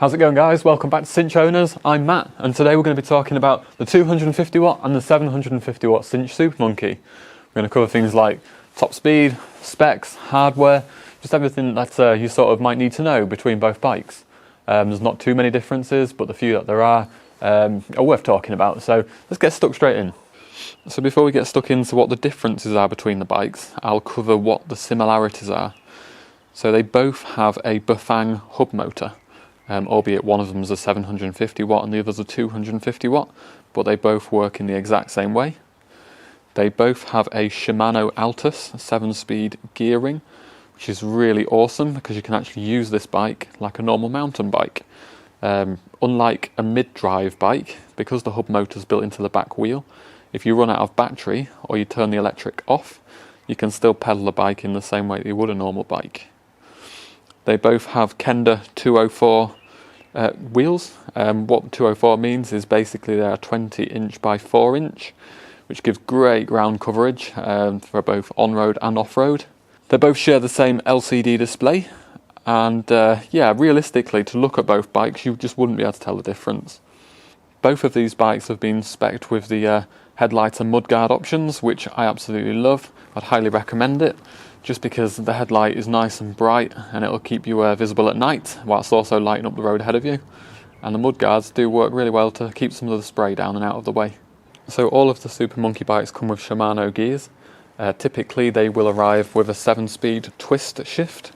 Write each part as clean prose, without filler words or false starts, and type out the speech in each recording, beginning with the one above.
How's it going, guys? Welcome back to Synch Owners. I'm Matt, and today we're going to be talking about the 250 watt and the 750 watt Synch Super Monkey. We're going to cover things like top speed, specs, hardware, just everything that you sort of might need to know between both bikes. There's not too many differences, but the few that there are worth talking about. So let's get stuck straight in. So before we get stuck into what the differences are between the bikes, I'll cover what the similarities are. So they both have a Bafang hub motor. Albeit one of them is a 750 watt and the other's a 250 watt, but they both work in the exact same way. They both have a Shimano Altus 7-speed gearing, which is really awesome because you can actually use this bike like a normal mountain bike. Unlike a mid-drive bike, because the hub motor is built into the back wheel, if you run out of battery or you turn the electric off, you can still pedal the bike in the same way that you would a normal bike. They both have Kenda 204 wheels. What 204 means is basically they are 20 inch by 4 inch, which gives great ground coverage for both on-road and off-road. They both share the same LCD display, and yeah, realistically, to look at both bikes, you just wouldn't be able to tell the difference. Both of these bikes have been spec'd with the headlight and mudguard options, which I absolutely love. I'd highly recommend it, just because the headlight is nice and bright and it'll keep you visible at night whilst also lighting up the road ahead of you. And the mudguards do work really well to keep some of the spray down and out of the way. So all of the Super Monkey bikes come with Shimano gears. Typically they will arrive with a 7-speed twist shift.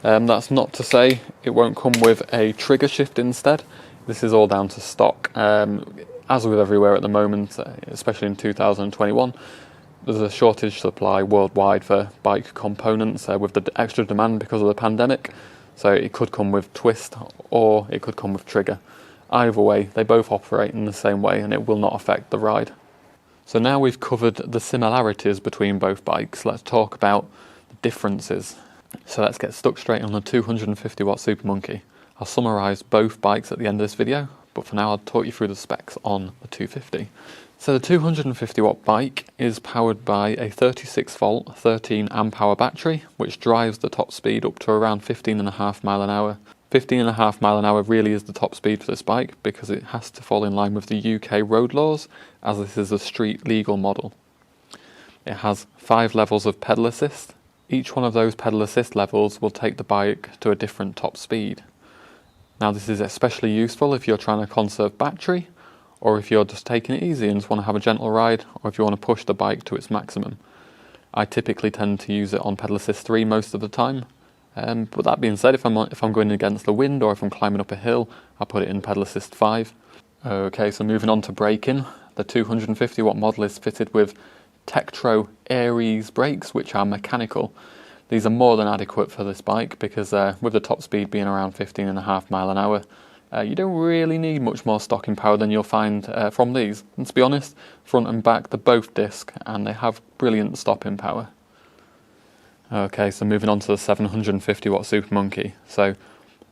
That's not to say it won't come with a trigger shift instead. This is all down to stock. As with everywhere at the moment, especially in 2021, there's a shortage supply worldwide for bike components with the extra demand because of the pandemic. So it could come with twist or it could come with trigger. Either way, they both operate in the same way and it will not affect the ride. So now we've covered the similarities between both bikes, let's talk about the differences. So let's get stuck straight on the 250 watt Super Monkey. I'll summarise both bikes at the end of this video, but for now I'll talk you through the specs on the 250. So the 250 watt bike is powered by a 36 volt 13 amp hour battery, which drives the top speed up to around 15.5 mile an hour. 15.5 mile an hour really is the top speed for this bike because it has to fall in line with the UK road laws, as this is a street legal model. It has 5 levels of pedal assist. Each one of those pedal assist levels will take the bike to a different top speed. Now this is especially useful if you're trying to conserve battery, or if you're just taking it easy and just want to have a gentle ride, or if you want to push the bike to its maximum. I typically tend to use it on pedal assist 3 most of the time, but that being said, if I'm going against the wind or if I'm climbing up a hill, I put it in pedal assist 5. Okay, so moving on to braking, the 250 watt model is fitted with Tektro Aries brakes, which are mechanical. These are more than adequate for this bike because with the top speed being around 15.5 mile an hour, you don't really need much more stocking power than you'll find from these. And to be honest, front and back, they're both disc and they have brilliant stopping power. Okay, so moving on to the 750 watt Super Monkey. So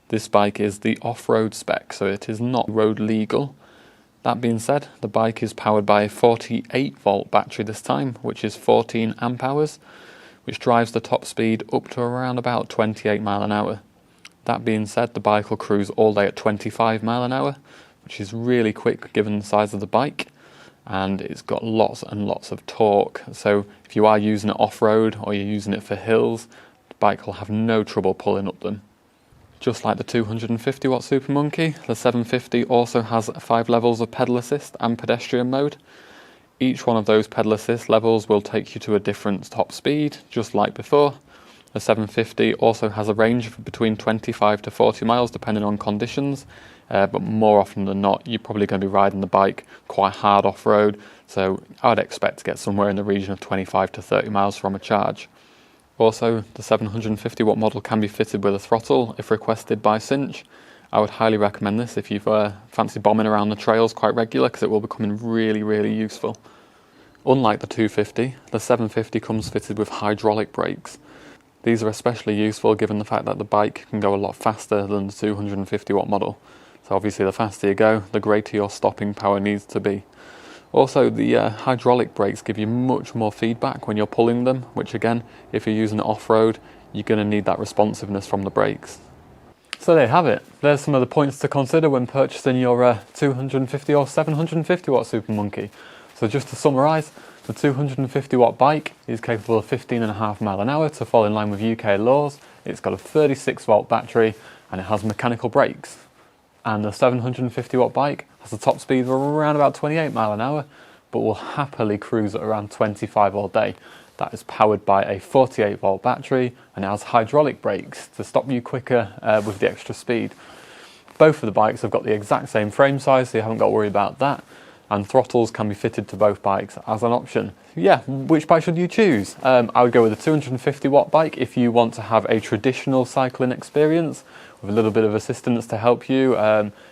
this bike is the off-road spec, so it is not road legal. That being said, the bike is powered by a 48 volt battery this time, which is 14 amp hours, which drives the top speed up to around about 28 mile an hour. That being said, the bike will cruise all day at 25 mile an hour, which is really quick given the size of the bike, and it's got lots and lots of torque. So if you are using it off-road or you're using it for hills, the bike will have no trouble pulling up them. Just like the 250 watt Super Monkey, the 750 also has 5 levels of pedal assist and pedestrian mode. Each one of those pedal assist levels will take you to a different top speed, just like before. The 750 also has a range of between 25 to 40 miles depending on conditions, but more often than not you're probably going to be riding the bike quite hard off-road, so I would expect to get somewhere in the region of 25 to 30 miles from a charge. Also, the 750 watt model can be fitted with a throttle if requested by Synch. I would highly recommend this if you've fancy bombing around the trails quite regular, because it will be coming really useful. Unlike the 250, the 750 comes fitted with hydraulic brakes. These are especially useful given the fact that the bike can go a lot faster than the 250 watt model. So obviously the faster you go, the greater your stopping power needs to be. Also, the hydraulic brakes give you much more feedback when you're pulling them, which again, if you're using it off-road, you're going to need that responsiveness from the brakes. So there you have it. There's some of the points to consider when purchasing your 250 or 750 watt Super Monkey. So just to summarise, the 250 watt bike is capable of 15.5 miles an hour to fall in line with UK laws. It's got a 36 volt battery and it has mechanical brakes. And the 750 watt bike has a top speed of around about 28 miles an hour, but will happily cruise at around 25 all day. That is powered by a 48 volt battery and it has hydraulic brakes to stop you quicker with the extra speed. Both of the bikes have got the exact same frame size, so you haven't got to worry about that. And throttles can be fitted to both bikes as an option. Yeah, which bike should you choose? I would go with a 250 watt bike if you want to have a traditional cycling experience with a little bit of assistance to help you.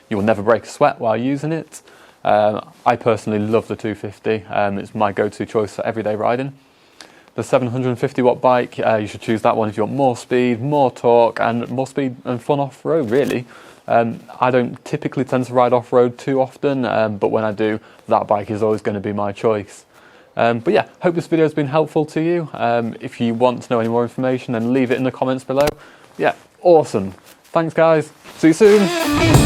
You will never break a sweat while using it. I personally love the 250. It's my go-to choice for everyday riding. The 750 watt bike, you should choose that one if you want more speed, more torque, and more speed and fun off-road, really. I don't typically tend to ride off-road too often, but when I do, that bike is always going to be my choice. But yeah, hope this video has been helpful to you. If you want to know any more information, then leave it in the comments below. Yeah, awesome. Thanks guys. See you soon.